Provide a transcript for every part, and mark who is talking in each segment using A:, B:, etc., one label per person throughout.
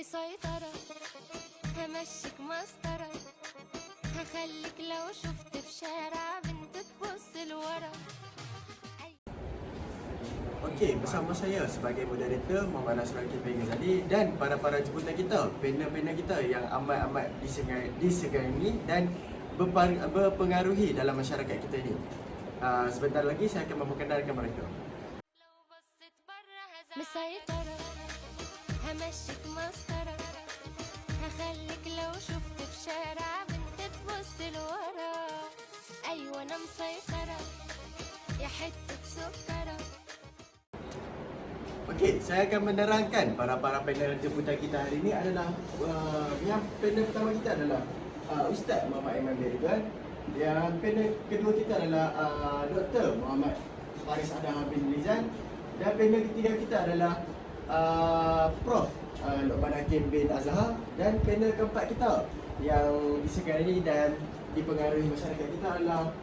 A: مسيطرة، همشيك مسطرة، هخليك لو شفت في شارع بنت تبص لورا.
B: Okey, bersama saya sebagai moderator Muhammad Nasrul Hakim Ghazali dan para jemputan kita, panel-panel kita yang amat disegani dan berpengaruhi dalam masyarakat kita ini. Sebentar lagi saya akan memperkenalkan mereka.
A: مسيطرة، همشيك مسطرة، هخليك لو شفت في شارع بنت تبص لورا. أيوة أنا مسيطرة يا حتة سكرة.
B: Okey, saya akan menerangkan para panel jemputan kita hari ini adalah yang panel pertama kita adalah Ustaz Muhammad Aiman bin Ridwan. Yang panel kedua kita adalah Dr. Muhammad Faris Adam bin Rizal. Dan panel ketiga kita adalah Prof. Luqman Hakim bin Azhar. Dan panel keempat kita yang disegani dan dipengaruhi masyarakat kita adalah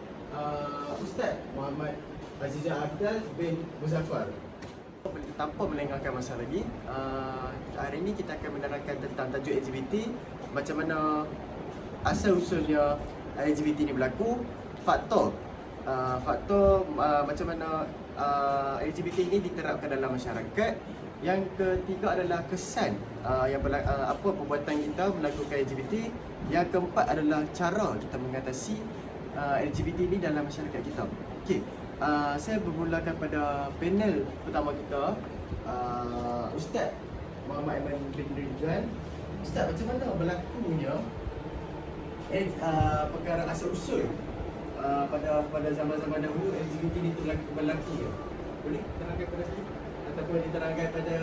B: Ustaz Muhammad Azizah Afdal bin Muzaffar. Tanpa melengahkan masa lagi, hari ini kita akan menerangkan tentang tajuk LGBT, macam mana asal-usulnya LGBT ini berlaku, faktor macam mana LGBT ini diterapkan dalam masyarakat. Yang ketiga adalah kesan apa perbuatan kita melakukan LGBT. Yang keempat adalah cara kita mengatasi LGBT ini dalam masyarakat kita. Okey. Saya bermulakan pada panel pertama kita, Ustaz Muhammad Aiman bin Ridwan. Ustaz, macam mana berlakunya perkara asal-usul pada zaman-zaman dahulu LGBT ini berlaku ya? Boleh terangkan pada saya? Ataupun diterangkan pada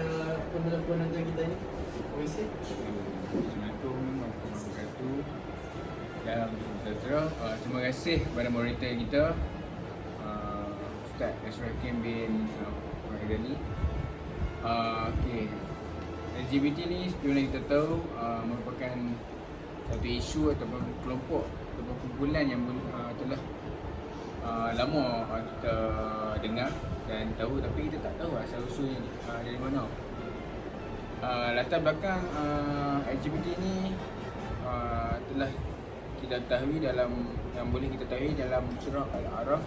B: penonton kita ini?
C: Assalamualaikum warahmatullahi wabarakatuh. Dan sejahtera, terima kasih kepada moderator kita, Ustaz Nasrul Hakim bin Ghazali. Okey, LGBT ni seperti mana kita tahu merupakan satu isu ataupun kelompok ataupun kumpulan yang telah lama kita dengar dan tahu, tapi kita tak tahu asal usulnya dari mana. Latar belakang LGBT ni telah kita ketahui yang boleh kita ketahui dalam surah Al-A'raf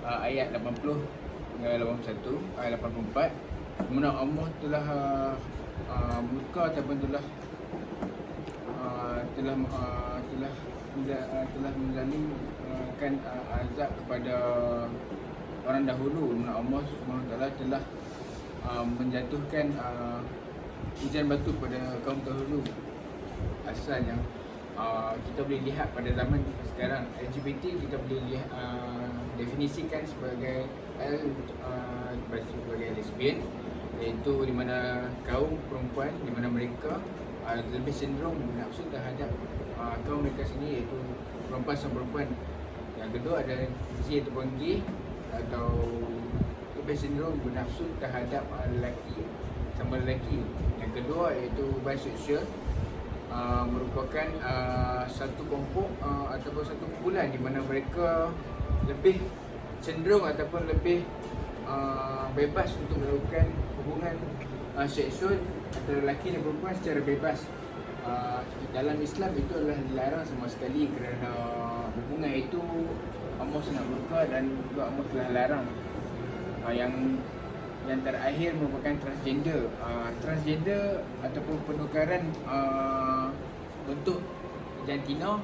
C: ayat 80 hingga 81, ayat 84, di mana Allah telah buka ataupun telah menzalimkan azab kepada orang dahulu, di mana Allah SWT telah menjatuhkan hujan batu pada kaum dahulu. Asalnya kita boleh lihat pada zaman sekarang LGBT kita boleh lihat definisikan sebagai lesbian, iaitu di mana kaum perempuan di mana mereka lebih cenderung bernafsu terhadap kaum mereka sendiri, iaitu perempuan sama perempuan. Yang kedua adalah gay ataupun gay, atau lebih cenderung bernafsu terhadap lelaki sama lelaki. Yang kedua iaitu bisexual, merupakan satu kelompok ataupun satu kumpulan di mana mereka lebih cenderung ataupun lebih bebas untuk melakukan hubungan seksual antara lelaki dan perempuan secara bebas. Dalam Islam itu adalah dilarang sama sekali, kerana hubungan itu Allah sangat murka dan juga Allah telah larang. Yang terakhir merupakan transgender. Transgender ataupun penukaran bentuk jantina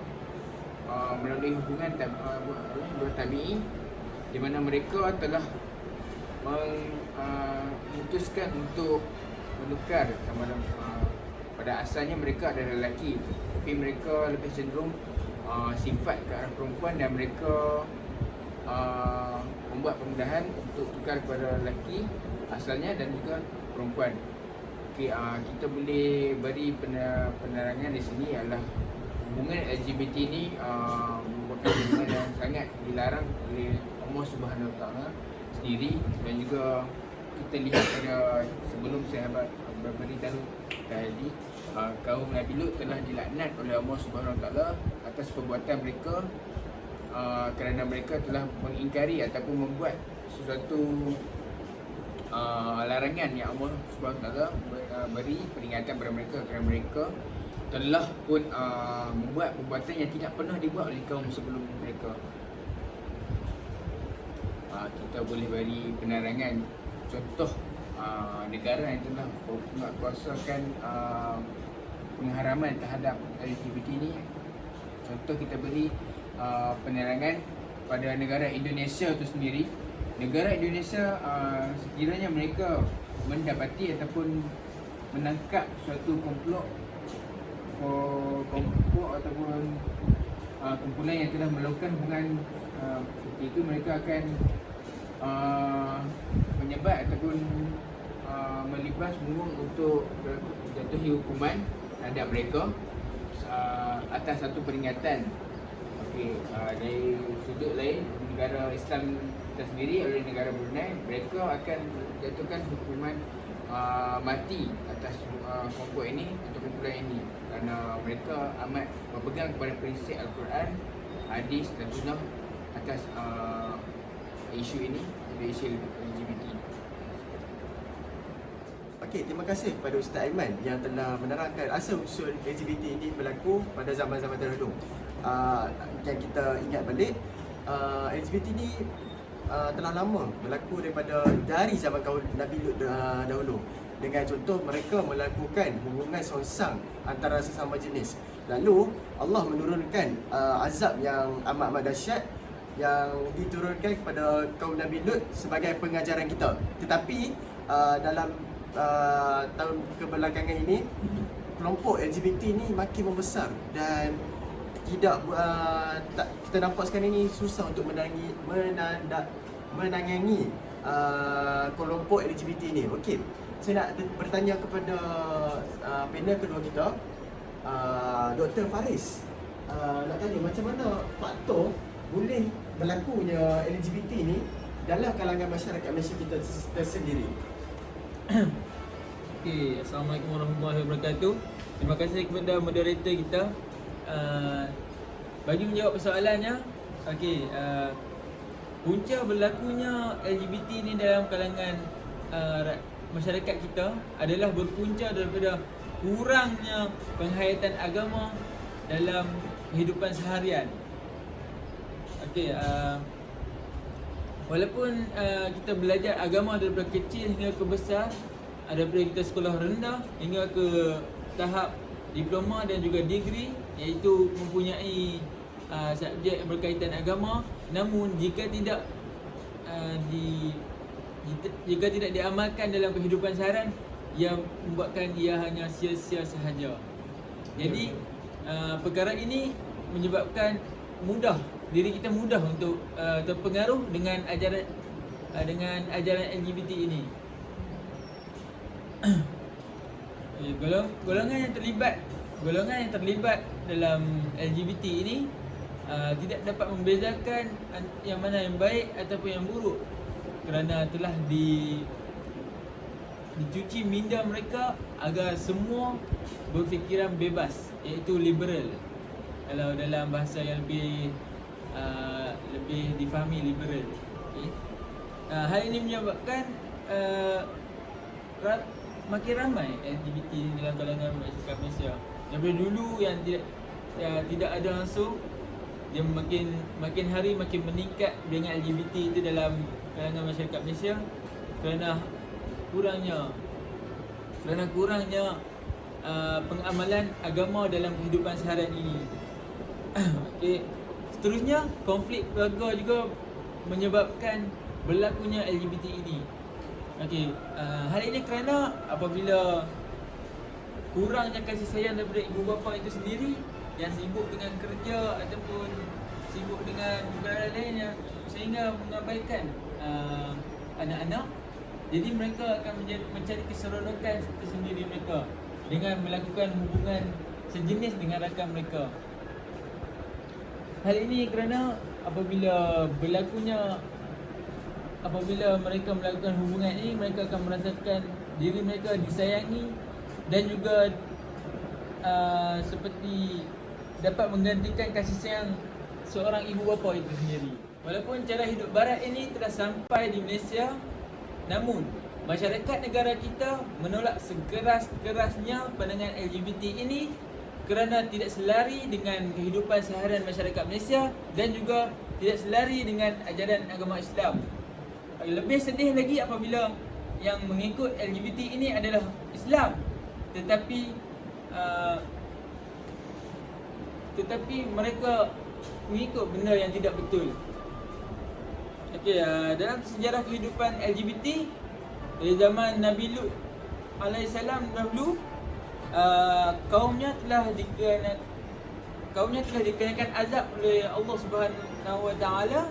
C: melalui hubungan tabi'i, di mana mereka telah memutuskan untuk menukar sama pada asalnya mereka adalah lelaki, tapi mereka lebih cenderung sifat ke arah perempuan, dan mereka membuat permudahan untuk tukar kepada lelaki asalnya dan juga perempuan. Okay, kita boleh beri penerangan di sini adalah hubungan LGBT ni merupakan hubungan yang sangat dilarang oleh Allah Subhanahu Wa Taala sendiri, dan juga kita lihat pada sebelum sahabat beritahu tadi, kaum Nabi Lut telah dilaknat oleh Allah Subhanahu Wa Taala atas perbuatan mereka, kerana mereka telah mengingkari ataupun membuat sesuatu larangan yang Allah SWT beri peringatan kepada mereka kerana mereka telah pun membuat perbuatan yang tidak pernah dibuat oleh kaum sebelum mereka. Kita boleh beri penerangan contoh negara yang telah menguasakan pengharaman terhadap LGBT ini. Contoh kita beri penerangan pada negara Indonesia itu sendiri. Negara Indonesia sekiranya mereka mendapati ataupun menangkap suatu kelompok ataupun kumpulan yang telah melakukan hubungan seperti itu, mereka akan menyebat ataupun melibas murung untuk jatuhi hukuman terhadap mereka atas satu peringatan. Dari sudut lain, negara Islam kita sendiri oleh negara Brunei, mereka akan jatuhkan hukuman mati atas kelompok ini atau kumpulan ini kerana mereka amat berpegang kepada prinsip Al-Quran, hadis dan sunnah atas isu ini, isu LGBT.
B: Okey, terima kasih kepada Ustaz Aiman yang telah menerangkan asal usul LGBT ini berlaku pada zaman-zaman terdahulu. Yang kita ingat balik, LGBT ini telah lama berlaku dari zaman kaum Nabi Lut dahulu. Dengan contoh mereka melakukan hubungan songsang antara sesama jenis. Lalu Allah menurunkan azab yang amat dahsyat yang diturunkan kepada kaum Nabi Lut sebagai pengajaran kita. Tetapi dalam tahun kebelakangan ini, kelompok LGBT ini makin membesar dan tidak kita nampak sekarang ini susah untuk menangani kelompok LGBT ini. Okey, saya nak bertanya kepada panel kedua kita, Dr. Faris. Nak tanya macam mana faktor boleh berlakunya LGBT ini dalam kalangan masyarakat Malaysia kita tersendiri.
D: Okey, Assalamualaikum warahmatullahi wabarakatuh. Terima kasih kepada moderator kita bagi menjawab persoalannya. Okey, punca berlakunya LGBT ni dalam kalangan masyarakat kita adalah berpunca daripada kurangnya penghayatan agama dalam kehidupan seharian. Okey, walaupun kita belajar agama daripada kecil hingga ke besar, daripada kita sekolah rendah hingga ke tahap diploma dan juga degree, iaitu mempunyai subjek berkaitan agama, namun jika tidak diamalkan dalam kehidupan seharian, ia membuatkan ia hanya sia-sia sahaja. Jadi perkara ini menyebabkan diri kita mudah untuk terpengaruh dengan ajaran LGBT ini. Golongan yang terlibat dalam LGBT ini tidak dapat membezakan yang mana yang baik ataupun yang buruk kerana telah dicuci minda mereka agar semua berfikiran bebas, iaitu liberal. Kalau dalam bahasa yang lebih difahami, liberal. Okay. Hal ini menyebabkan makin ramai LGBT dalam kalangan masyarakat Malaysia. Daripada dulu yang tidak ada langsung, dia makin hari makin meningkat dengan LGBT itu dalam kalangan masyarakat Malaysia kerana kurangnya pengamalan agama dalam kehidupan seharian ini. Okay. Seterusnya, konflik keluarga juga menyebabkan berlakunya LGBT ini. Okey, hal ini kerana apabila kurangnya kasih sayang daripada ibu bapa itu sendiri yang sibuk dengan kerja ataupun sibuk dengan perkara lainnya sehingga mengabaikan anak-anak, jadi mereka akan mencari keseronokan tersendiri mereka dengan melakukan hubungan sejenis dengan rakan mereka. Hal ini kerana apabila mereka melakukan hubungan ini, mereka akan merasakan diri mereka disayangi dan juga seperti dapat menggantikan kasih sayang seorang ibu bapa itu sendiri. Walaupun cara hidup barat ini telah sampai di Malaysia, namun masyarakat negara kita menolak sekeras-kerasnya pandangan LGBT ini kerana tidak selari dengan kehidupan seharian masyarakat Malaysia dan juga tidak selari dengan ajaran agama Islam. Lebih sedih lagi apabila yang mengikut LGBT ini adalah Islam, tetapi mereka mengikut benda yang tidak betul. Okey, dalam sejarah kehidupan LGBT dari zaman Nabi Lut alaihissalam dahulu, kaumnya telah dikenakan azab oleh Allah Subhanahu Wa Taala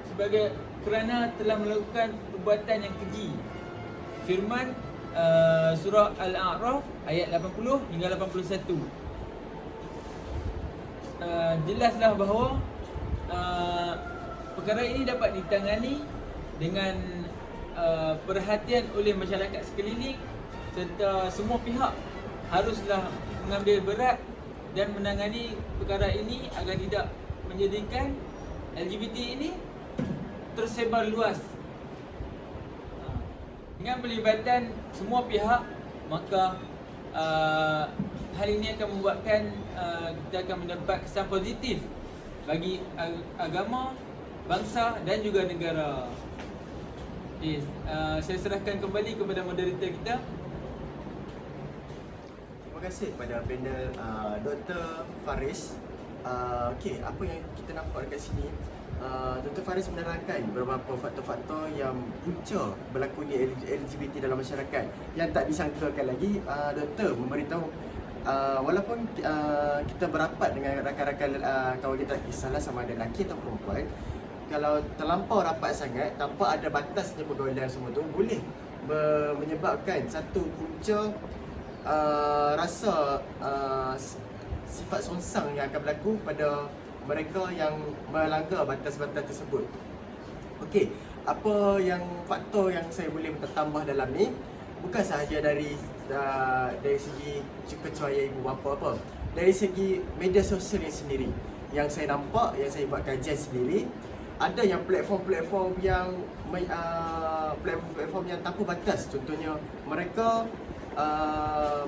D: sebagai kerana telah melakukan perbuatan yang keji. Firman surah Al-A'raf ayat 80 hingga 81. Jelaslah bahawa perkara ini dapat ditangani dengan perhatian oleh masyarakat sekeliling, serta semua pihak haruslah mengambil berat dan menangani perkara ini agar tidak menjadikan LGBT ini tersebar luas. Dengan pelibatan semua pihak, maka hal ini akan membuatkan kita akan mendapat kesan positif bagi agama, bangsa dan juga negara. Okay, saya serahkan kembali kepada moderator kita.
B: Terima kasih kepada panel Dr. Faris. Okey, apa yang kita nampak dekat sini, Dr. Faris menerangkan beberapa faktor-faktor yang punca berlakunya LGBT dalam masyarakat yang tak disangkakan lagi. Doktor memberitahu walaupun kita berapat dengan rakan-rakan kawan kita, kisahlah sama ada lelaki atau perempuan, kalau terlampau rapat sangat tanpa ada batasnya pergaulan semua tu, boleh menyebabkan satu punca rasa sifat songsang yang akan berlaku pada mereka yang melanggar batas-batas tersebut. Okey, apa yang faktor yang saya boleh tambah dalam ni, bukan sahaja dari segi kecuali ibu bapa apa, dari segi media sosial yang sendiri, yang saya nampak, yang saya buat kajian sendiri, ada yang platform-platform yang platform yang tanpa batas. Contohnya mereka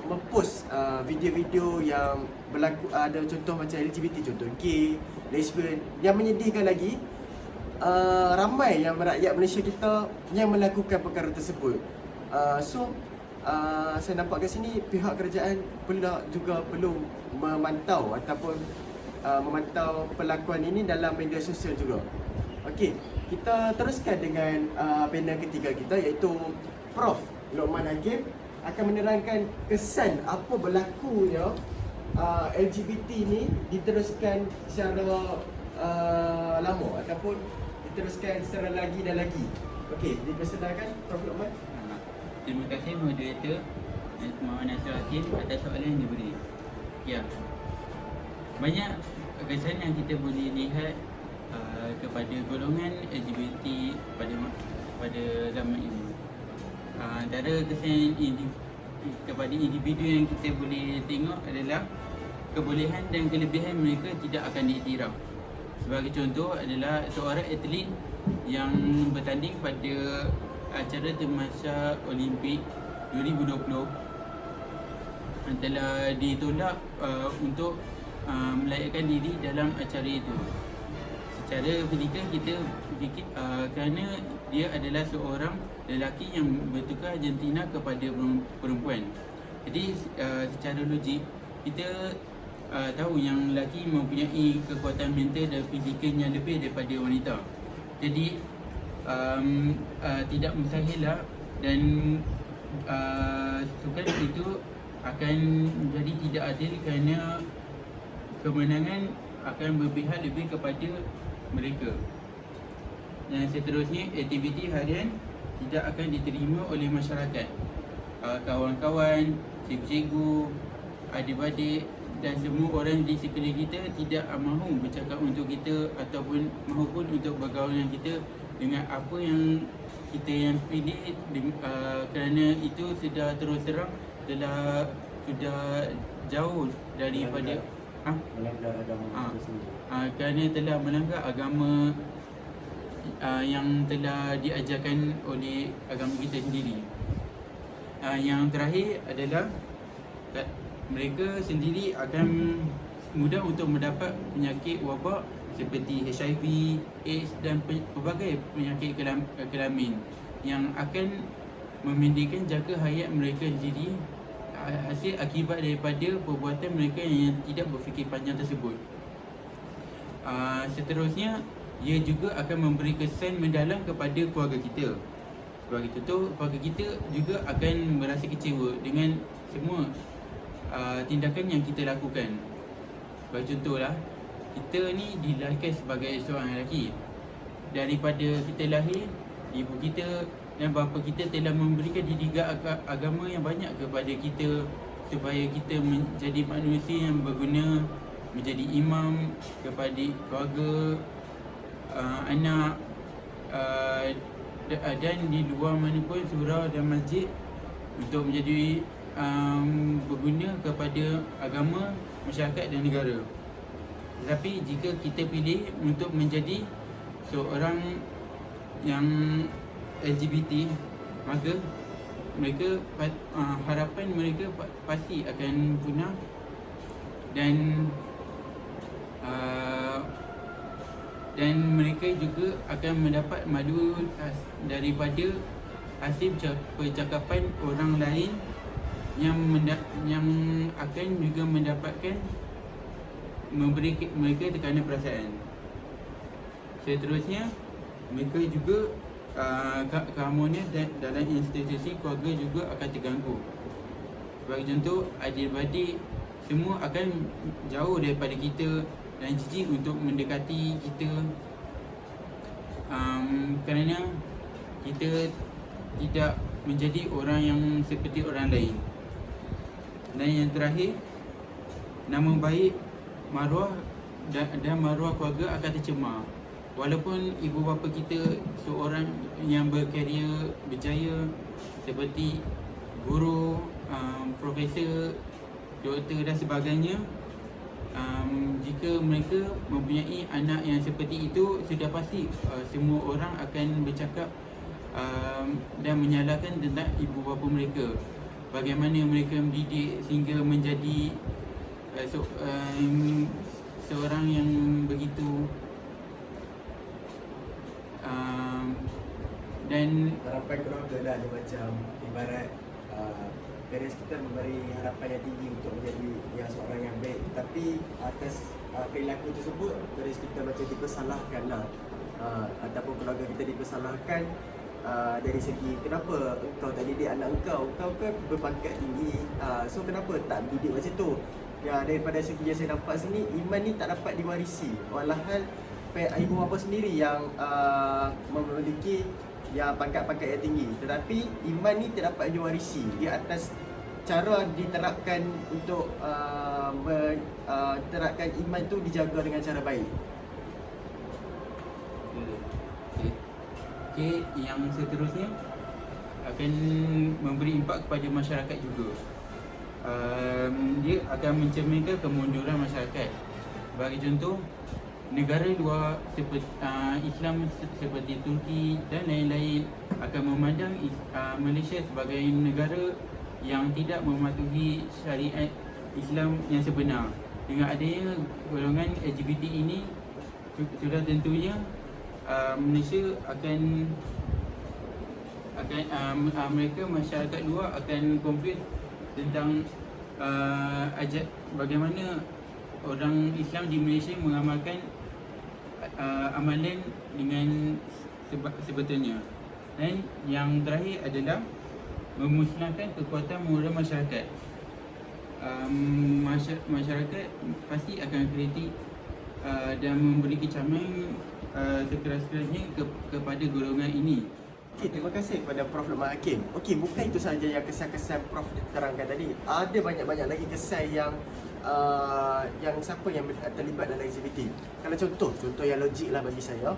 B: mempost video-video yang berlaku, ada contoh macam LGBT, contoh gay, lesbian. Yang menyedihkan lagi, ramai yang rakyat Malaysia kita yang melakukan perkara tersebut. Saya nampak kat sini pihak kerajaan perlu memantau ataupun memantau pelakuan ini dalam media sosial juga. Okey, kita teruskan dengan panel ketiga kita, iaitu Prof. Lokman Hakim akan menerangkan kesan apa berlakunya LGBT ni diteruskan secara lama ataupun diteruskan secara lagi dan lagi. Okey, dipersilakan Prof. Lokman.
E: Terima kasih moderator Muhammad Nasir Hakim atas soalan yang diberi. Ya, banyak kesan yang kita boleh lihat kepada golongan LGBT pada zaman ini. Antara kesan kepada individu yang kita boleh tengok adalah kebolehan dan kelebihan mereka tidak akan diiktiraf. Sebagai contoh adalah seorang atlet yang bertanding pada acara Temasya Olimpik 2020 telah ditolak untuk melayakan diri dalam acara itu. Secara fizikal kita fikir kerana dia adalah seorang lelaki yang bertukar jantina kepada perempuan. Jadi secara logik kita tahu yang lelaki mempunyai kekuatan mental dan fizikal yang lebih daripada wanita. Jadi tidak mustahil dan sukan itu akan menjadi tidak adil kerana kemenangan akan berpihak lebih kepada mereka. Dan seterusnya, aktiviti harian tidak akan diterima oleh masyarakat. Kawan-kawan, cikgu-cikgu, adik-adik dan semua orang di sekeliling kita tidak mahu bercakap untuk kita ataupun mahupun untuk bergaul dengan kita dengan apa yang kita yang pilih, kerana itu sudah terus terang sudah jauh daripada melanggar agama itu sendiri. Kerana telah melanggar agama yang telah diajarkan oleh agama kita sendiri. Yang terakhir adalah mereka sendiri akan mudah untuk mendapat penyakit wabak seperti HIV, AIDS dan pelbagai penyakit kelamin yang akan memendekkan jangka hayat mereka sendiri, hasil akibat daripada perbuatan mereka yang tidak berfikir panjang tersebut. Seterusnya, ia juga akan memberi kesan mendalam kepada keluarga kita. Sebagai contoh, keluarga kita juga akan merasa kecewa dengan semua tindakan yang kita lakukan. Sebagai contohlah, kita ni dilahirkan sebagai seorang lelaki. Daripada kita lahir, ibu kita dan bapa kita telah memberikan didikan agama yang banyak kepada kita supaya kita menjadi manusia yang berguna, menjadi imam kepada keluarga, anak, dan di luar mana pun surau dan masjid untuk menjadi berguna kepada agama, masyarakat dan negara. Tetapi jika kita pilih untuk menjadi seorang yang LGBT, maka mereka harapan mereka pasti akan punah dan mereka juga akan mendapat malu daripada hasil percakapan orang lain yang akan juga mendapatkan memberi mereka tekanan perasaan. Seterusnya, mereka juga keharmonian dalam institusi keluarga juga akan terganggu. Sebagai contoh, adik-beradik semua akan jauh daripada kita dan jijik untuk mendekati kita kerana kita tidak menjadi orang yang seperti orang lain. Dan yang terakhir, nama baik, maruah dan maruah keluarga akan tercemar. Walaupun ibu bapa kita seorang yang berkarier berjaya seperti guru, profesor, doktor dan sebagainya, jika mereka mempunyai anak yang seperti itu, sudah pasti semua orang akan bercakap dan menyalahkan tentang ibu bapa mereka. Bagaimana mereka mendidik sehingga menjadi seorang yang begitu dan
B: harapan keluarga lah, dia macam ibarat parents kita memberi harapan yang tinggi untuk menjadi yang seorang yang baik, tapi atas perilaku tersebut parents kita macam dipersalahkan lah, ataupun keluarga kita dipersalahkan dari segi kenapa engkau tak didik anak engkau kan berpangkat tinggi, so kenapa tak didik macam tu. Ya, daripada segi yang saya dapat sini, iman ni tak dapat diwarisi, walhal ibu bapa sendiri yang memiliki yang pangkat-pangkat yang tinggi, tetapi iman ni tidak dapat diwarisi. Di atas cara diterapkan untuk terapkan iman tu dijaga dengan cara baik.
E: Okey, yang seterusnya akan memberi impak kepada masyarakat juga. Dia akan mencerminkan kemunduran masyarakat. Bagi contoh, negara luar seperti Islam seperti Turki dan lain-lain akan memandang Malaysia sebagai negara yang tidak mematuhi syariat Islam yang sebenar. Dengan adanya golongan LGBT ini, sudah tentunya Malaysia akan mereka masyarakat luar akan confuse tentang bagaimana orang Islam di Malaysia mengamalkan amalan dengan sebetulnya. Dan yang terakhir adalah memusnahkan kekuatan moral masyarakat. Masyarakat pasti akan kritik dan memberi kecaman sekeras-kerasnya kepada golongan ini.
B: Okey, terima kasih kepada Prof. Lemah Hakim. Okey, bukan itu sahaja yang kesan-kesan Prof terangkan tadi. Ada banyak-banyak lagi kesan yang siapa yang terlibat dalam aktiviti. Kalau contoh yang logik lah bagi saya.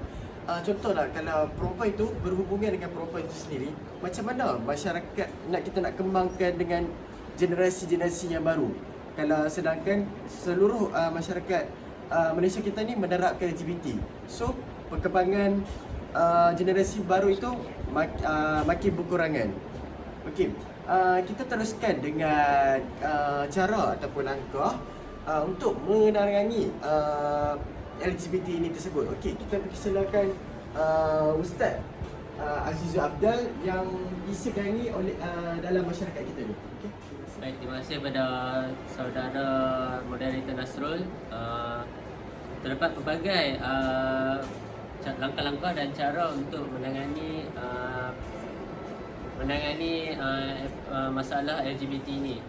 B: Contohlah, kalau perempuan itu berhubungan dengan perempuan itu sendiri, macam mana masyarakat kita nak kembangkan dengan generasi-generasi yang baru. Kalau sedangkan seluruh masyarakat Malaysia kita ni menerapkan LGBT. So, perkembangan generasi baru itu makin berkurangan. Okey, kita teruskan dengan cara ataupun langkah untuk menerangi LGBT ini tersebut. Okey, kita persilakan Ustaz Azizul Afdal yang disegani oleh dalam masyarakat kita ni. Okey.
F: Baik, terima kasih kepada saudara moderator Nasrul. Terdapat pelbagai langkah-langkah dan cara untuk menangani masalah LGBT ini.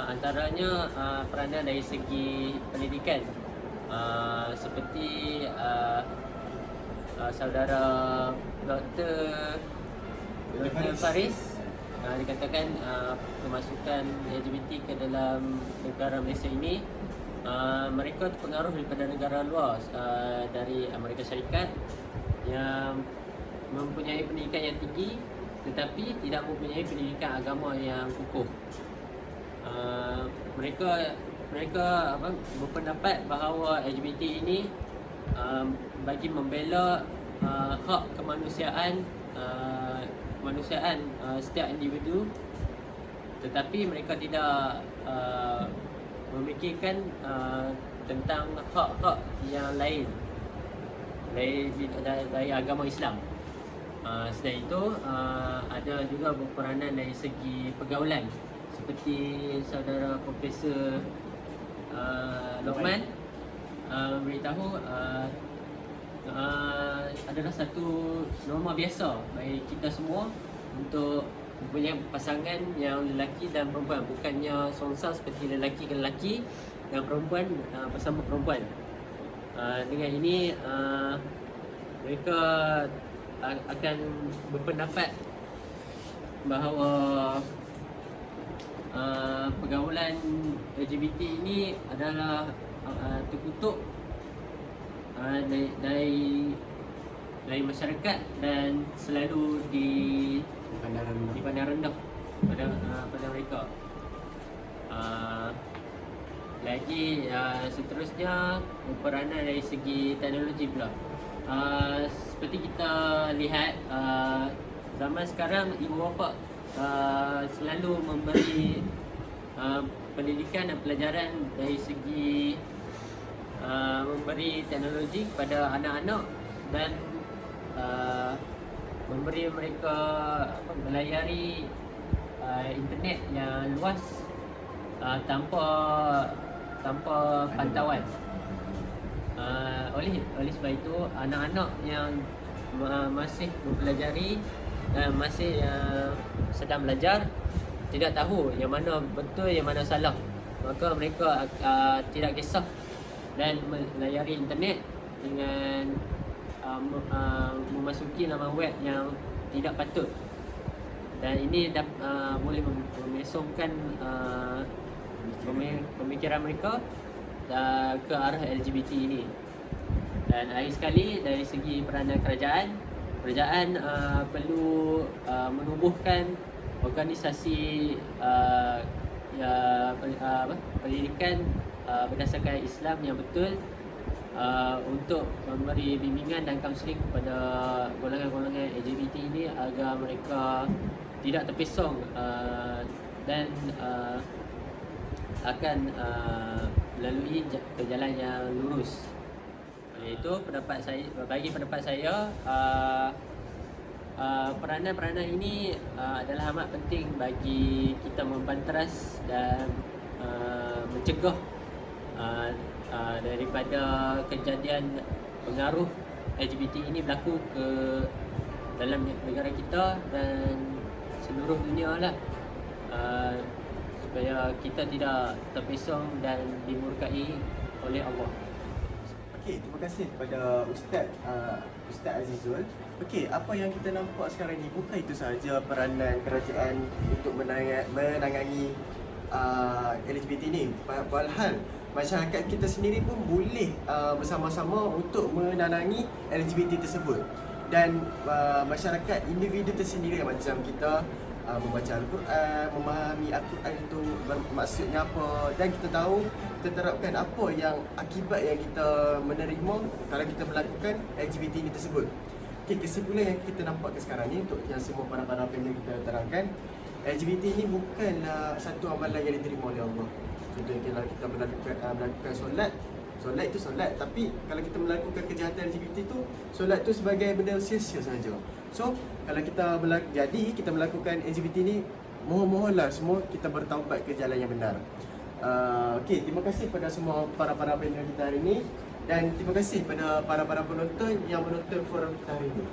F: Antaranya peranan dari segi pendidikan, seperti saudara Dr. Faris dikatakan kemasukan LGBT ke dalam negara Malaysia ini, mereka terpengaruh daripada negara luar, dari Amerika Syarikat yang mempunyai pendidikan yang tinggi tetapi tidak mempunyai pendidikan agama yang kukuh. Mereka berpendapat bahawa LGBT ini bagi membela hak kemanusiaan setiap individu, tetapi mereka tidak memikirkan tentang hak-hak yang lain dari agama Islam. Selain itu, ada juga berperanan dari segi pergaulan, seperti saudara Profesor Lokman beritahu adalah satu norma biasa bagi kita semua untuk mempunyai pasangan yang lelaki dan perempuan, bukannya songsang seperti lelaki ke lelaki dan perempuan bersama perempuan. Dengan ini mereka akan berpendapat bahawa pergaulan LGBT ini adalah terkutuk dari masyarakat dan selalu dipandang rendah pada mereka. Lagi seterusnya peranan dari segi teknologi pula. Seperti kita lihat zaman sekarang ibu bapa selalu memberi pendidikan dan pelajaran dari segi memberi teknologi kepada anak-anak dan memberi mereka melayari internet yang luas tanpa pantauan. Oleh sebab itu, anak-anak yang masih mempelajari dan masih sedang belajar tidak tahu yang mana betul, yang mana salah, maka mereka tidak kisah dan melayari internet dengan memasuki laman web yang tidak patut, dan ini boleh memesongkan pemikiran mereka ke arah LGBT ini. Dan akhir sekali, dari segi peranan kerajaan perlu menubuhkan organisasi pendidikan berdasarkan Islam yang betul, untuk memberi bimbingan dan kaunseling kepada golongan-golongan LGBT ini agar mereka tidak terpesong dan akan melalui ke jalan yang lurus. Oleh itu, bagi pendapat saya, peranan-peranan ini adalah amat penting bagi kita membanteras dan mencegah daripada kejadian pengaruh LGBT ini berlaku ke dalam negara kita dan seluruh dunia lah, supaya kita tidak terpesong dan dimurkai oleh Allah.
B: Okey, terima kasih kepada Ustaz Azizul. Okey, apa yang kita nampak sekarang ni bukan itu sahaja peranan kerajaan untuk menangani LGBT ni. Walhal masyarakat kita sendiri pun boleh bersama-sama untuk menanangi LGBT tersebut. Dan masyarakat individu tersendiri macam kita membaca Al-Quran, memahami Al-Quran itu maksudnya apa, dan kita tahu, kita terapkan apa yang akibat yang kita menerima kalau kita melakukan LGBT ini tersebut. Okay, kesimpulan yang kita nampak ke sekarang ni untuk yang semua para panel kita terangkan, LGBT ni bukanlah satu amalan yang diterima oleh Allah. Contohnya kalau kita melakukan solat itu solat, tapi kalau kita melakukan kejahatan LGBT tu, solat tu sebagai benda sia-sia saja. So, kalau kita kita melakukan LGBT ni, mohon-mohonlah semua kita bertaubat ke jalan yang benar. Okey, terima kasih pada semua para panel kita hari ini, dan terima kasih pada para penonton yang menonton forum kita hari ini.